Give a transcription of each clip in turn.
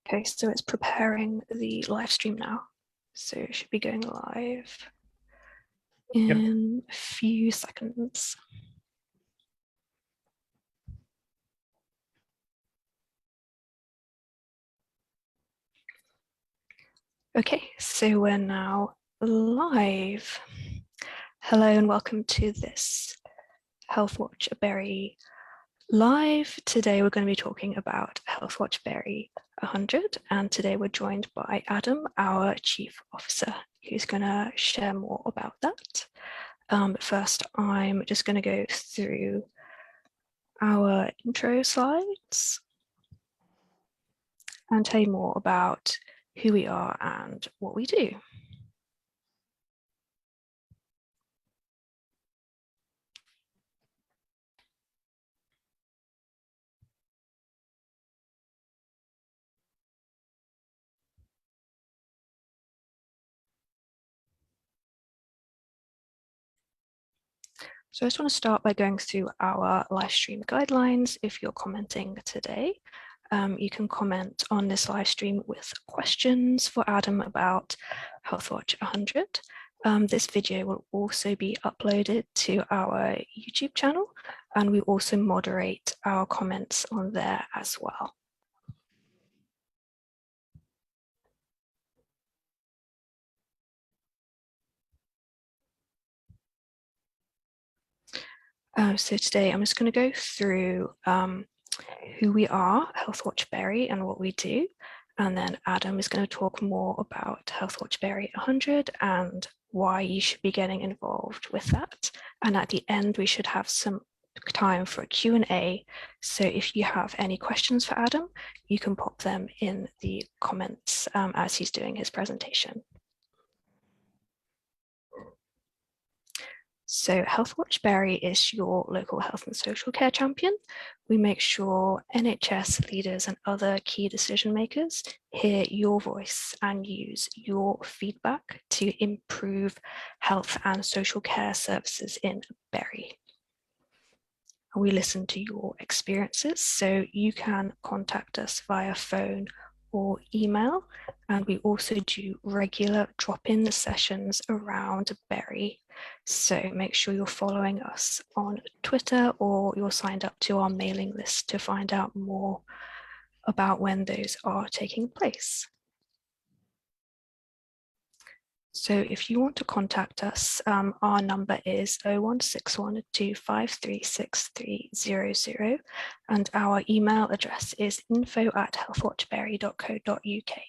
Okay, so it's preparing the live stream now. So it should be going live in a few seconds. Okay, so we're now live. Hello and welcome to this Healthwatch Bury live. Today we're going to be talking about Healthwatch Bury 100, and today we're joined by Adam, our Chief Officer, who's going to share more about that. But first, I'm just going to go through our intro slides and tell you more about who we are and what we do. So I just want to start by going through our live stream guidelines. If you're commenting today, you can comment on this live stream with questions for Adam about Healthwatch 100. This video will also be uploaded to our YouTube channel, and we also moderate our comments on there as well. So today I'm just going to go through who we are, Healthwatch Bury, and what we do. And then Adam is going to talk more about Healthwatch Bury 100 and why you should be getting involved with that. And at the end, we should have some time for a Q&A. So if you have any questions for Adam, you can pop them in the comments as he's doing his presentation. So Healthwatch Bury is your local health and social care champion. We make sure NHS leaders and other key decision makers hear your voice and use your feedback to improve health and social care services in Bury. We listen to your experiences, so you can contact us via phone or email, and we also do regular drop-in sessions around Bury. So make sure you're following us on Twitter or you're signed up to our mailing list to find out more about when those are taking place. So if you want to contact us, our number is 01612536300, and our email address is info@healthwatchbury.co.uk.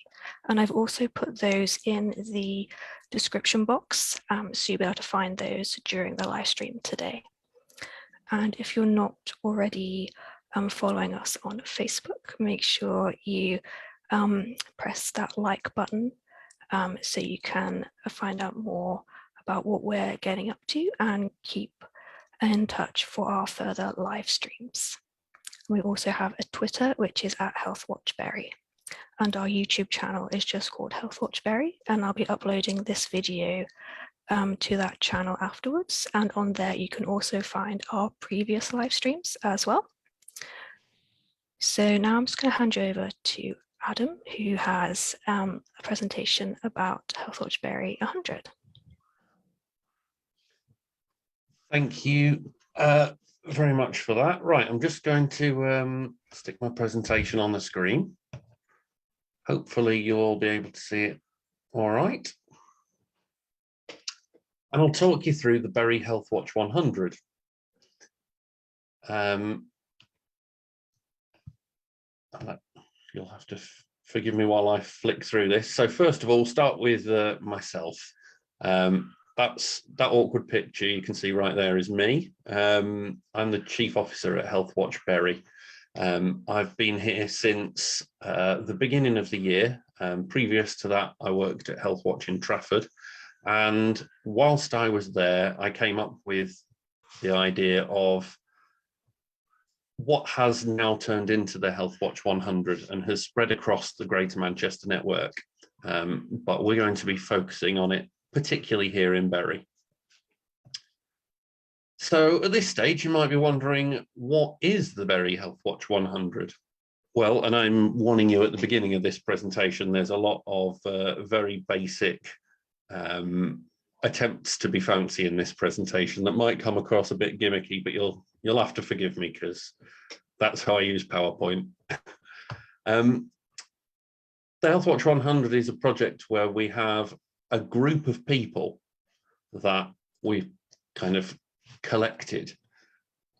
And I've also put those in the description box, so you'll be able to find those during the live stream today. And if you're not already following us on Facebook, make sure you press that like button so you can find out more about what we're getting up to and keep in touch for our further live streams. We also have a Twitter, which is @Healthwatch Bury, and our YouTube channel is just called Healthwatch Bury, and I'll be uploading this video to that channel afterwards, and on there you can also find our previous live streams as well. So now I'm just going to hand you over to Adam, who has a presentation about Healthwatch Bury 100. Thank you very much for that. Right, I'm just going to stick my presentation on the screen. Hopefully you'll all be able to see it all right. And I'll talk you through the Bury Healthwatch 100. You'll have to forgive me while I flick through this. So first of all, start with myself. That awkward picture you can see right there is me. I'm the Chief Officer at Healthwatch Bury. I've been here since the beginning of the year. Previous to that, I worked at Healthwatch in Trafford. And whilst I was there, I came up with the idea of what has now turned into the Healthwatch 100 and has spread across the Greater Manchester network. But we're going to be focusing on it, particularly here in Bury. So at this stage, you might be wondering, what is the Bury Healthwatch 100? Well, and I'm warning you at the beginning of this presentation, there's a lot of very basic attempts to be fancy in this presentation that might come across a bit gimmicky, but you'll have to forgive me because that's how I use PowerPoint. The Healthwatch 100 is a project where we have a group of people that we've kind of collected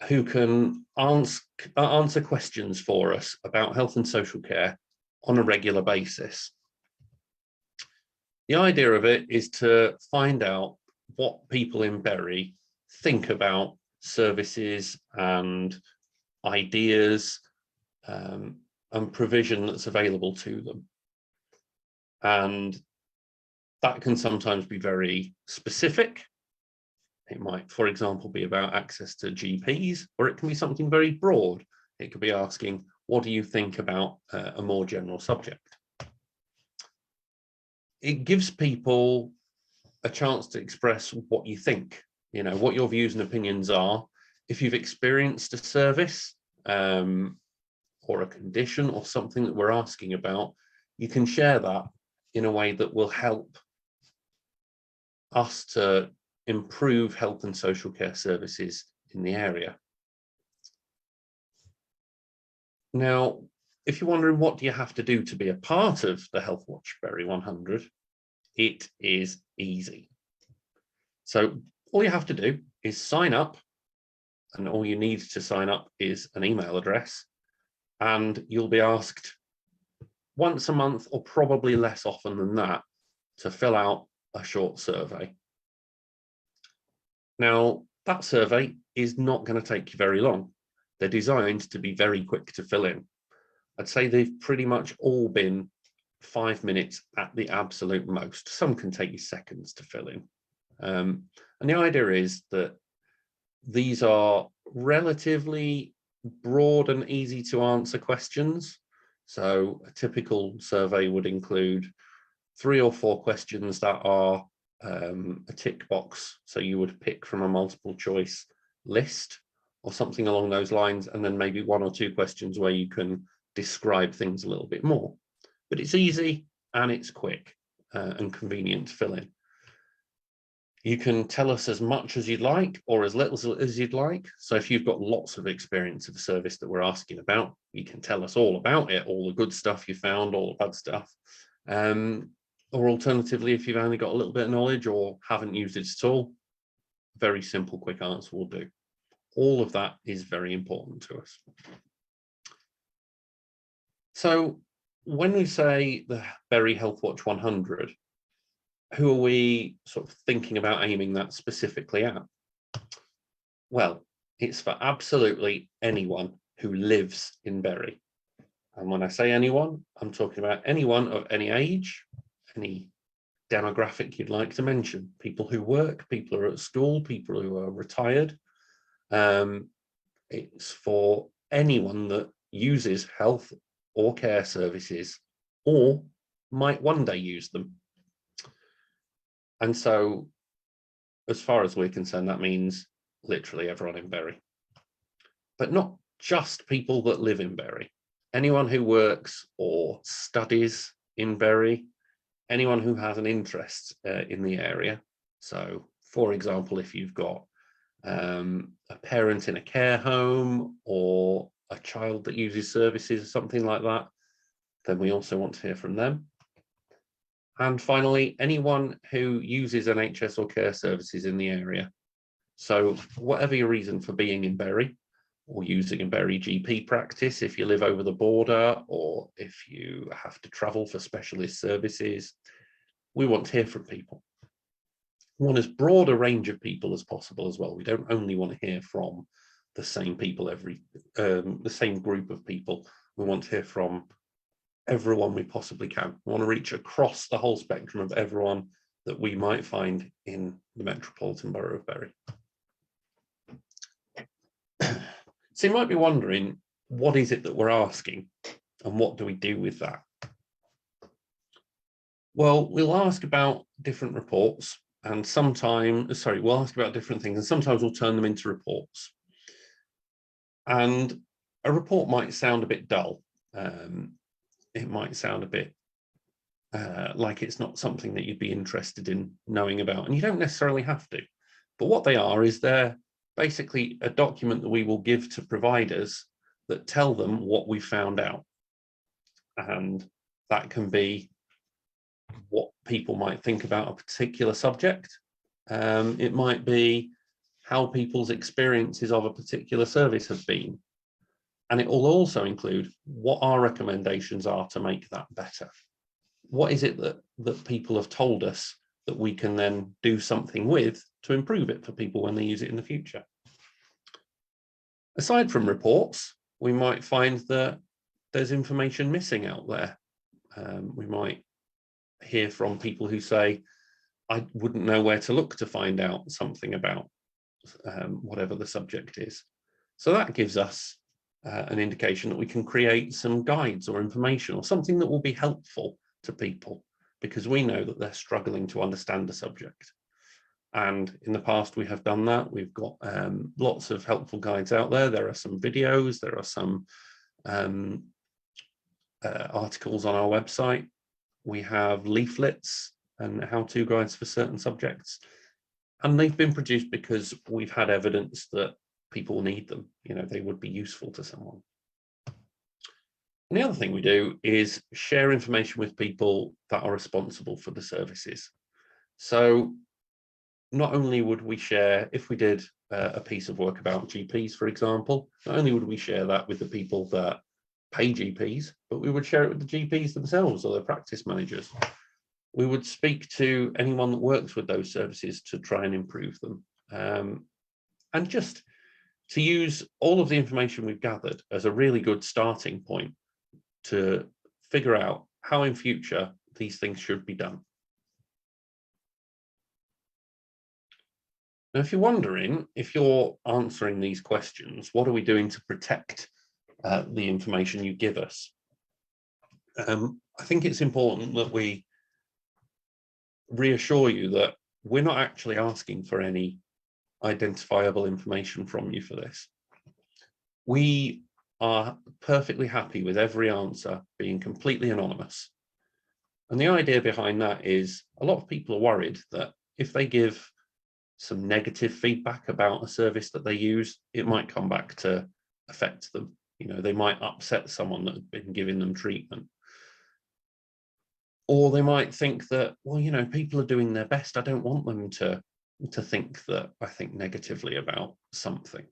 who can answer questions for us about health and social care on a regular basis. The idea of it is to find out what people in Bury think about services and ideas and provision that's available to them. And that can sometimes be very specific. It might, for example, be about access to GPs, or it can be something very broad. It could be asking, what do you think about a more general subject? It gives people a chance to express what you think, what your views and opinions are. If you've experienced a service or a condition or something that we're asking about, you can share that in a way that will help us to improve health and social care services in the area. Now, if you're wondering what do you have to do to be a part of the Healthwatch Bury 100, it is easy. So all you have to do is sign up, and all you need to sign up is an email address, and you'll be asked once a month, or probably less often than that, to fill out a short survey. Now, that survey is not going to take you very long. They're designed to be very quick to fill in. I'd say they've pretty much all been 5 minutes at the absolute most. Some can take you seconds to fill in. And the idea is that these are relatively broad and easy to answer questions. So a typical survey would include 3 or 4 questions that are a tick box. So you would pick from a multiple choice list or something along those lines, and then maybe 1 or 2 questions where you can describe things a little bit more. But it's easy and it's quick and convenient to fill in. You can tell us as much as you'd like or as little as you'd like. So if you've got lots of experience of a service that we're asking about, you can tell us all about it, all the good stuff you found, all the bad stuff. Or alternatively, if you've only got a little bit of knowledge or haven't used it at all, very simple, quick answer will do. All of that is very important to us. So when we say the Bury Healthwatch 100, who are we sort of thinking about aiming that specifically at? Well, it's for absolutely anyone who lives in Bury. And when I say anyone, I'm talking about anyone of any age, any demographic you'd like to mention. People who work, people who are at school, people who are retired. It's for anyone that uses health or care services or might one day use them. And so, as far as we're concerned, that means literally everyone in Bury. But not just people that live in Bury. Anyone who works or studies in Bury, anyone who has an interest in the area. So, for example, if you've got a parent in a care home or a child that uses services or something like that, then we also want to hear from them. And finally, anyone who uses NHS or care services in the area. So whatever your reason for being in Bury or using a Bury GP practice, if you live over the border or if you have to travel for specialist services, we want to hear from people. We want as broad a range of people as possible as well. We don't only want to hear from the same people, the same group of people. We want to hear from everyone we possibly can. We want to reach across the whole spectrum of everyone that we might find in the Metropolitan Borough of Bury. So you might be wondering, what is it that we're asking and what do we do with that? Well, we'll ask about different reports and sometimes, we'll ask about different things and sometimes we'll turn them into reports. And a report might sound a bit dull. it might sound a bit like it's not something that you'd be interested in knowing about, and you don't necessarily have to. But what they are is they're basically a document that we will give to providers that tell them what we found out. And that can be what people might think about a particular subject. It might be how people's experiences of a particular service have been. And it will also include what our recommendations are to make that better. What is it that people have told us that we can then do something with to improve it for people when they use it in the future? Aside from reports, we might find that there's information missing out there. We might hear from people who say, I wouldn't know where to look to find out something about whatever the subject is. So that gives us an indication that we can create some guides or information or something that will be helpful to people, because we know that they're struggling to understand the subject. And in the past, we have done that. We've got lots of helpful guides out there. There are some videos, there are some articles on our website. We have leaflets and how-to guides for certain subjects. And they've been produced because we've had evidence that people need them. You know, they would be useful to someone. And the other thing we do is share information with people that are responsible for the services. So not only would we share, if we did a piece of work about GPs, for example, not only would we share that with the people that pay GPs, but we would share it with the GPs themselves or their practice managers. We would speak to anyone that works with those services to try and improve them. And just to use all of the information we've gathered as a really good starting point to figure out how in future these things should be done. Now, if you're wondering, if you're answering these questions, what are we doing to protect the information you give us? I think it's important that we reassure you that we're not actually asking for any identifiable information from you for this. We are perfectly happy with every answer being completely anonymous. And the idea behind that is a lot of people are worried that if they give some negative feedback about a service that they use, it might come back to affect them. You know, they might upset someone that had been giving them treatment. Or they might think that, well, you know, people are doing their best. I don't want them to think that I think negatively about something.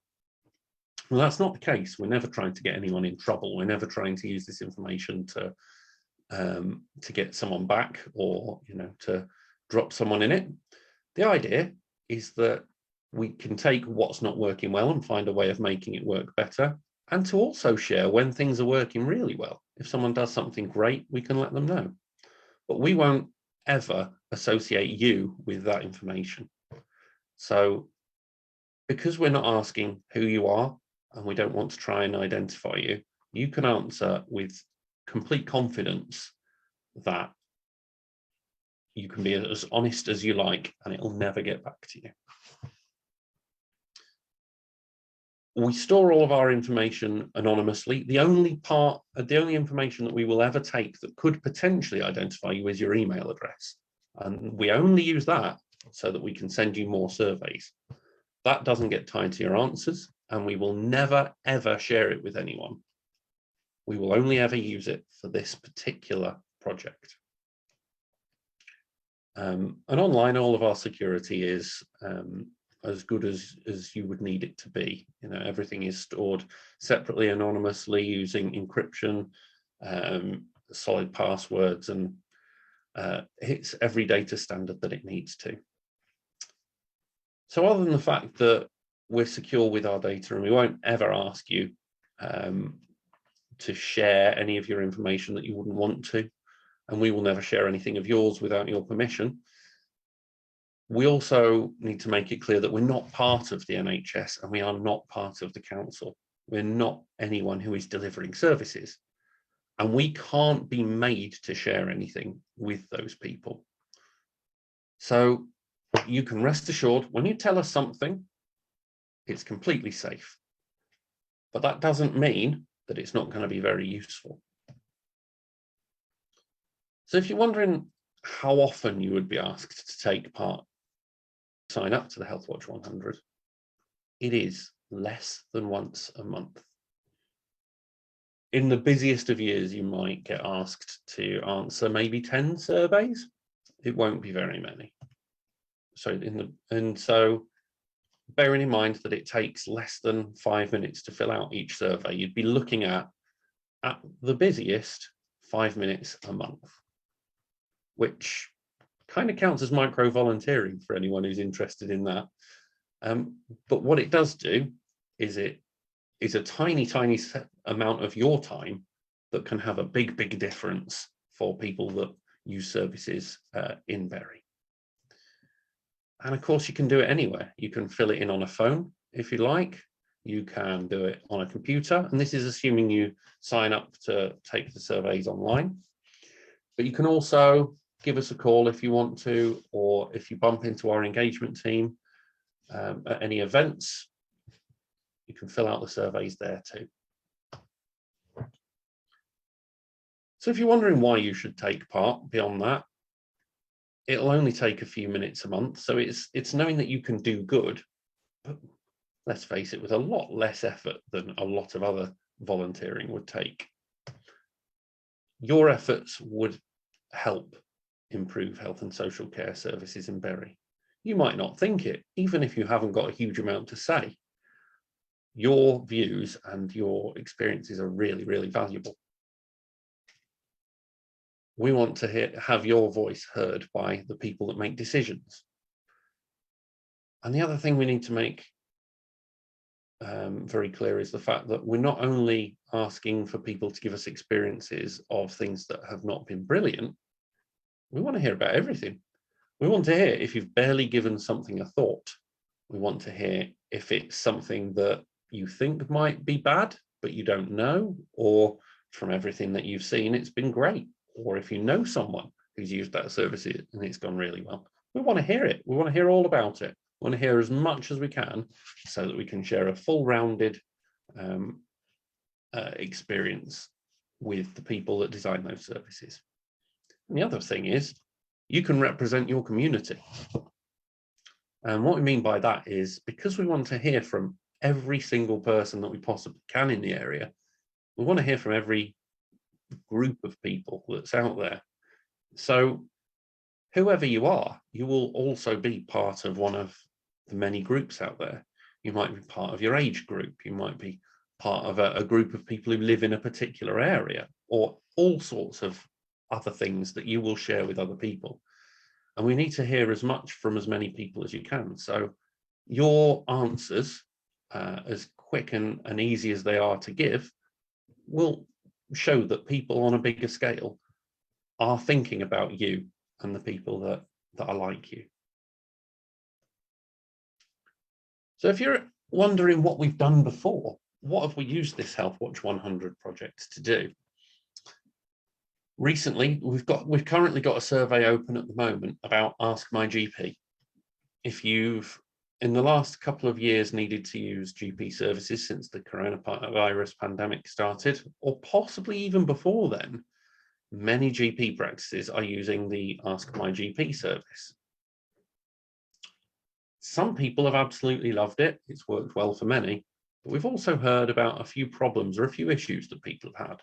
Well, that's not the case. We're never trying to get anyone in trouble. We're never trying to use this information to get someone back or, you know, to drop someone in it. The idea is that we can take what's not working well and find a way of making it work better, and to also share when things are working really well. If someone does something great, we can let them know. But we won't ever associate you with that information. So because we're not asking who you are and we don't want to try and identify you, you can answer with complete confidence that you can be as honest as you like and it will never get back to you. We store all of our information anonymously. The only information that we will ever take that could potentially identify you is your email address. And we only use that so that we can send you more surveys. That doesn't get tied to your answers, and we will never, ever share it with anyone. We will only ever use it for this particular project. And online, all of our security is as good as you would need it to be. You know, everything is stored separately, anonymously, using encryption, solid passwords, and hits every data standard that it needs to. So other than the fact that we're secure with our data and we won't ever ask you to share any of your information that you wouldn't want to, and we will never share anything of yours without your permission, we also need to make it clear that we're not part of the NHS and we are not part of the council. We're not anyone who is delivering services, and we can't be made to share anything with those people. So you can rest assured when you tell us something, it's completely safe. But that doesn't mean that it's not going to be very useful. So if you're wondering how often you would be asked to take part, sign up to the Healthwatch 100, it is less than once a month. In the busiest of years, you might get asked to answer maybe 10 surveys. It won't be very many. So bearing in mind that it takes less than 5 minutes to fill out each survey, you'd be looking at the busiest 5 minutes a month, which kind of counts as micro volunteering for anyone who's interested in that. But what it does do is it is a tiny amount of your time that can have a big difference for people that use services in Bury. And of course, you can do it anywhere. You can fill it in on a phone if you like. You can do it on a computer. And this is assuming you sign up to take the surveys online. But you can also give us a call if you want to, or if you bump into our engagement team at any events, you can fill out the surveys there too. So if you're wondering why you should take part beyond that, it'll only take a few minutes a month. So it's knowing that you can do good, but let's face it, with a lot less effort than a lot of other volunteering would take. Your efforts would help improve health and social care services in Bury. You might not think it, even if you haven't got a huge amount to say. Your views and your experiences are really valuable. We want to have your voice heard by the people that make decisions. And the other thing we need to make very clear is the fact that we're not only asking for people to give us experiences of things that have not been brilliant, we want to hear about everything. We want to hear if you've barely given something a thought. We want to hear if it's something that you think might be bad, but you don't know, or from everything that you've seen, it's been great. Or if you know someone who's used that service and it's gone really well, we want to hear it. We want to hear all about it. We want to hear as much as we can so that we can share a full-rounded experience with the people that design those services. And the other thing is, you can represent your community. And what we mean by that is, because we want to hear from every single person that we possibly can in the area, we want to hear from every group of people that's out there. So whoever you are, you will also be part of one of the many groups out there. You might be part of your age group. You might be part of a group of people who live in a particular area, or all sorts of other things that you will share with other people. And we need to hear as much from as many people as you can. So your answers, as quick and easy as they are to give, will show that people on a bigger scale are thinking about you and the people that are like you. So if you're wondering what we've done before, what have we used this Healthwatch 100 project to do? Recently, we've currently got a survey open at the moment about Ask My GP. If you've, in the last couple of years, needed to use GP services since the coronavirus pandemic started, or possibly even before then, many GP practices are using the Ask My GP service. Some people have absolutely loved it. It's worked well for many, but we've also heard about a few problems or a few issues that people have had.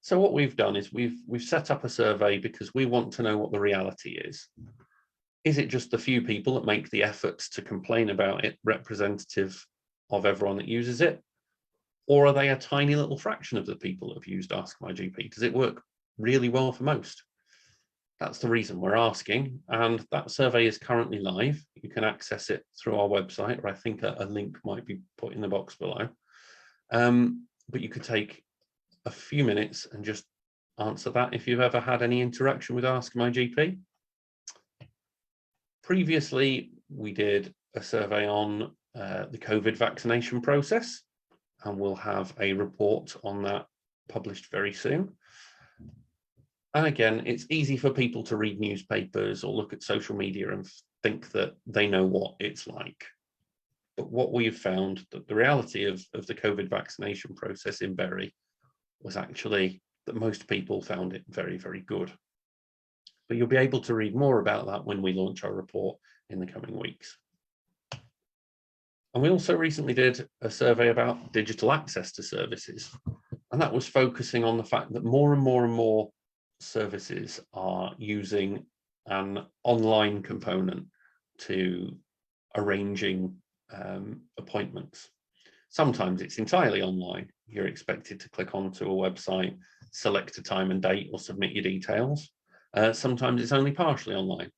So what we've done is we've set up a survey because we want to know what the reality is. Is it just the few people that make the efforts to complain about it representative of everyone that uses it? Or are they a tiny little fraction of the people that have used Ask My GP? Does it work really well for most? That's the reason we're asking. And that survey is currently live. You can access it through our website, or I think a link might be put in the box below. But you could take a few minutes and just answer that if you've ever had any interaction with Ask My GP. Previously, we did a survey on the COVID vaccination process, and we'll have a report on that published very soon. And again, it's easy for people to read newspapers or look at social media and think that they know what it's like. But what we've found, that the reality of the COVID vaccination process in Bury was actually that most people found it very good. but you'll be able to read more about that when we launch our report in the coming weeks. And we also recently did a survey about digital access to services, and that was focusing on the fact that more and more and more services are using an online component to arranging appointments. Sometimes it's entirely online. You're expected to click onto a website, select a time and date, or submit your details. Sometimes it's only partially online.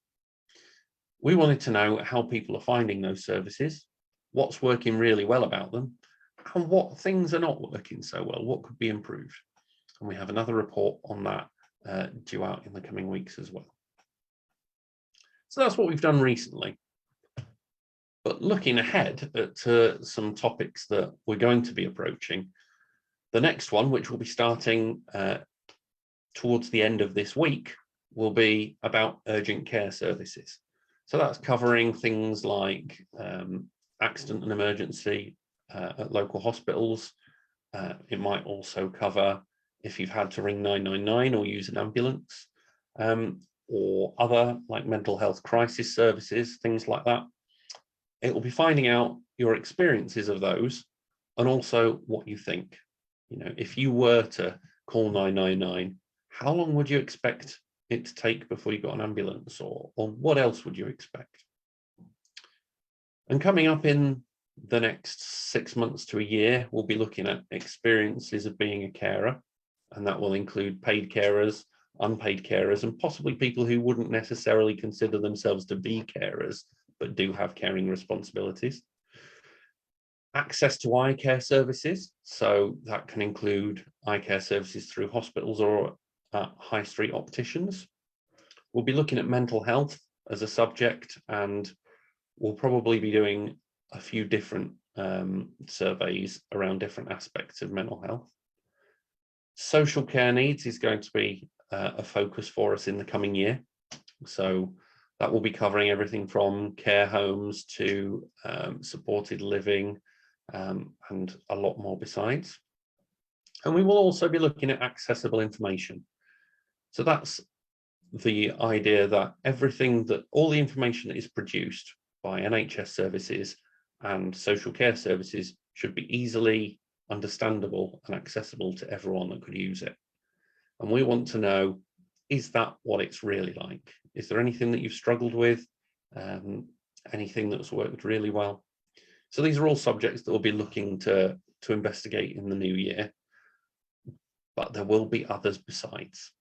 We wanted to know how people are finding those services, what's working really well about them, and what things are not working so well, what could be improved. And we have another report on that due out in the coming weeks as well. So that's what we've done recently. But looking ahead at some topics that we're going to be approaching, the next one, which will be starting towards the end of this week, will be about urgent care services. So that's covering things like accident and emergency at local hospitals. It might also cover if you've had to ring 999 or use an ambulance, or other like mental health crisis services, things like that. It will be finding out your experiences of those and also what you think. You know, if you were to call 999, how long would you expect it to take before you got an ambulance, or what else would you expect? And coming up in the next 6 months to a year, we'll be looking at experiences of being a carer, and that will include paid carers, unpaid carers, and possibly people who wouldn't necessarily consider themselves to be carers, but do have caring responsibilities. Access to eye care services, so that can include eye care services through hospitals or high street opticians. We'll be looking at mental health as a subject, and we'll probably be doing a few different surveys around different aspects of mental health. Social care needs is going to be a focus for us in the coming year. So that will be covering everything from care homes to supported living and a lot more besides. And we will also be looking at accessible information. So that's the idea that all the information that is produced by NHS services and social care services should be easily understandable and accessible to everyone that could use it. And we want to know, is that what it's really like? Is there anything that you've struggled with? Anything that's worked really well? So these are all subjects that we'll be looking to investigate in the new year, but there will be others besides.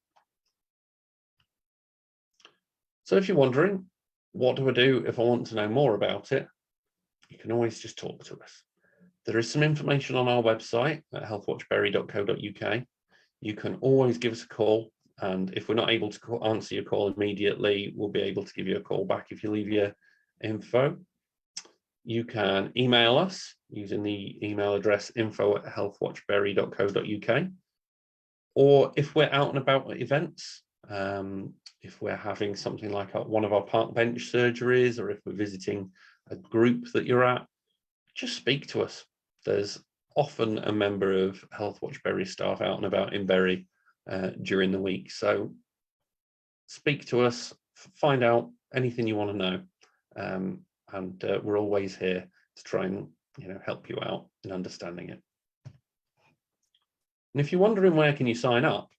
So if you're wondering, what do I do if I want to know more about it? You can always just talk to us. There is some information on our website at healthwatchbury.co.uk. You can always give us a call, and if we're not able to answer your call immediately, we'll be able to give you a call back if you leave your info. You can email us using the email address info@healthwatchbury.co.uk. Or if we're out and about at events, if we're having something like one of our park bench surgeries, or if we're visiting a group that you're at, just speak to us. There's often a member of Healthwatch Bury staff out and about in Bury during the week. So speak to us, find out anything you want to know. And we're always here to try and help you out in understanding it. And if you're wondering where can you sign up,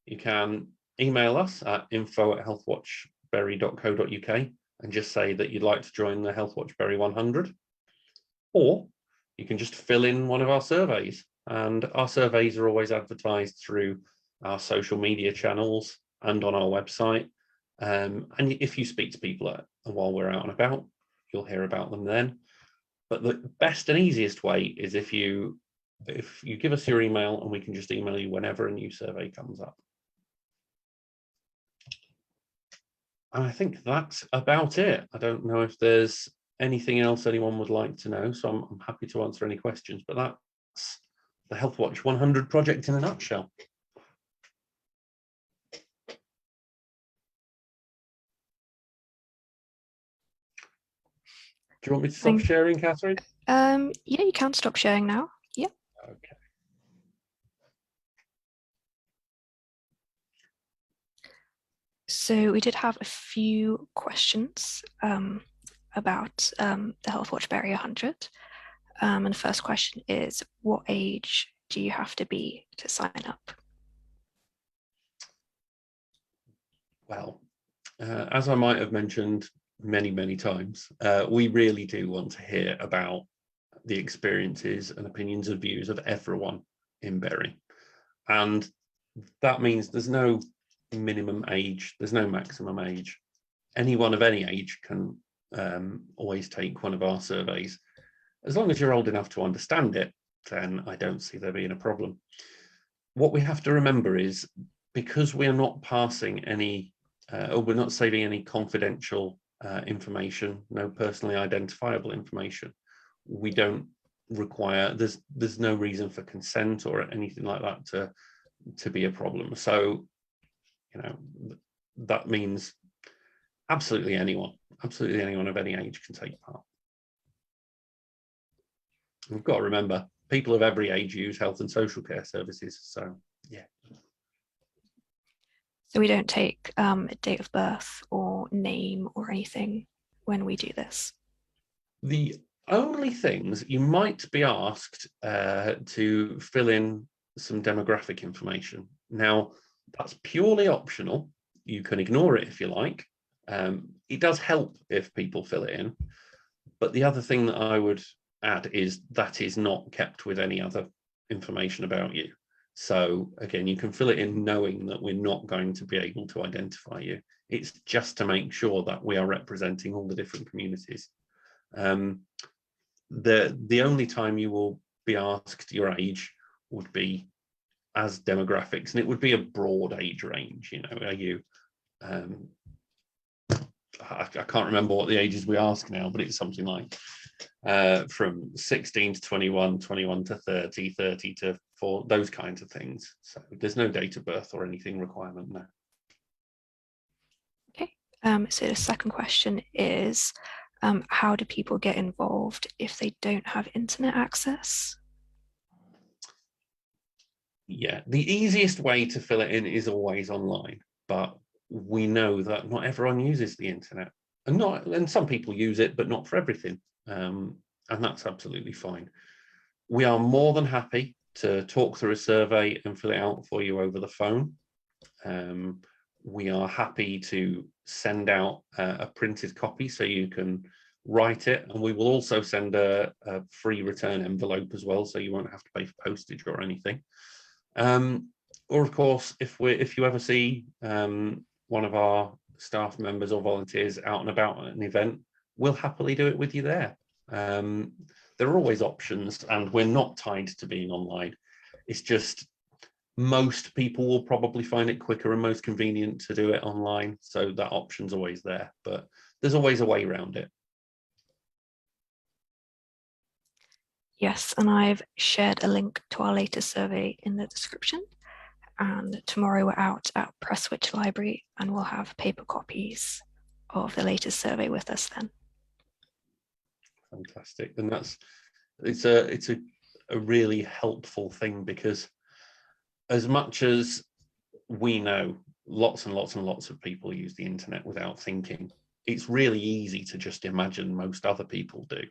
you can email us at info@healthwatchbury.co.uk and just say that you'd like to join the Healthwatch Bury 100. Or you can just fill in one of our surveys. And our surveys are always advertised through our social media channels and on our website. And if you speak to people while we're out and about, you'll hear about them then. But the best and easiest way is if you give us your email, and we can just email you whenever a new survey comes up. And I think that's about it. I don't know if there's anything else anyone would like to know, so I'm happy to answer any questions, but that's the Healthwatch 100 project in a nutshell. Do you want me to stop sharing, Catherine? Yeah, you can stop sharing now. Yeah. Okay. So we did have a few questions about the Healthwatch Bury 100. And the first question is, what age do you have to be to sign up? Well, as I might have mentioned many times, we really do want to hear about the experiences and opinions and views of everyone in Bury. And that means there's no minimum age, there's no maximum age. Anyone of any age can always take one of our surveys. As long as you're old enough to understand it, then I don't see there being a problem. What we have to remember is, because we're not passing any, or we're not saving any confidential information, no personally identifiable information, we don't require, there's no reason for consent or anything like that to be a problem. So, you know, that means absolutely anyone of any age can take part. We've got to remember, people of every age use health and social care services. So, yeah. So we don't take a date of birth or name or anything when we do this. The only things you might be asked to fill in some demographic information. Now, that's purely optional. You can ignore it if you like. It does help if people fill it in. But the other thing that I would add is that is not kept with any other information about you. So again, you can fill it in knowing that we're not going to be able to identify you. It's just to make sure that we are representing all the different communities. The only time you will be asked your age would be as demographics, and it would be a broad age range. You know, are you I can't remember what the ages we ask now, but it's something like from 16 to 21, 21 to 30, 30 to 4, those kinds of things. So there's no date of birth or anything requirement there. Okay, so the second question is, how do people get involved if they don't have internet access? Yeah, the easiest way to fill it in is always online, but we know that not everyone uses the internet, and some people use it, but not for everything, and that's absolutely fine. We are more than happy to talk through a survey and fill it out for you over the phone. We are happy to send out a printed copy so you can write it, and we will also send a free return envelope as well, so you won't have to pay for postage or anything. Or of course, if you ever see one of our staff members or volunteers out and about at an event, we'll happily do it with you there. There are always options, and we're not tied to being online. It's just most people will probably find it quicker and most convenient to do it online, so that option's always there, but there's always a way around it. Yes, and I've shared a link to our latest survey in the description. And tomorrow we're out at Prestwich Library and we'll have paper copies of the latest survey with us then. Fantastic. And it's a really helpful thing, because as much as we know lots and lots of people use the internet without thinking, it's really easy to just imagine most other people do.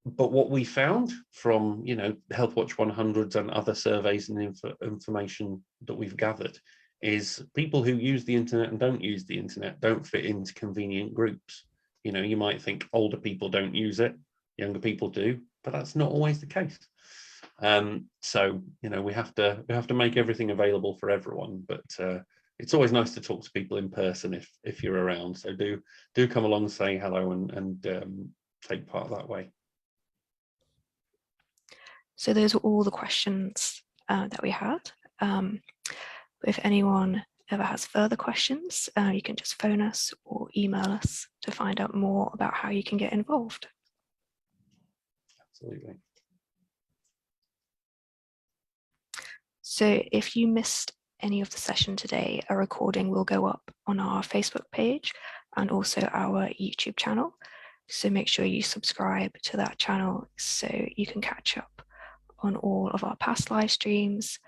But what we found from, you know, Healthwatch 100s and other surveys and information that we've gathered is people who use the internet and don't use the internet don't fit into convenient groups. You know, you might think older people don't use it, younger people do, but that's not always the case. So, you know, we have to make everything available for everyone, but it's always nice to talk to people in person if you're around. So do come along, say hello, and take part that way. So those were all the questions that we had. If anyone ever has further questions, you can just phone us or email us to find out more about how you can get involved. Absolutely. So if you missed any of the session today, a recording will go up on our Facebook page and also our YouTube channel. So make sure you subscribe to that channel so you can catch up on all of our past live streams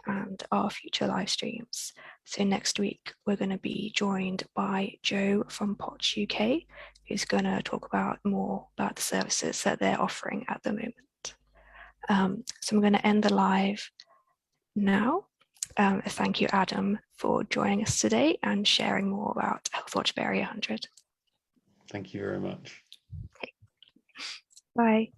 and our future live streams. So next week, we're going to be joined by Joe from Potch UK, who's going to talk about more about the services that they're offering at the moment. So I'm going to end the live now. Thank you, Adam, for joining us today and sharing more about Healthwatch Bury 100. Thank you very much. Bye.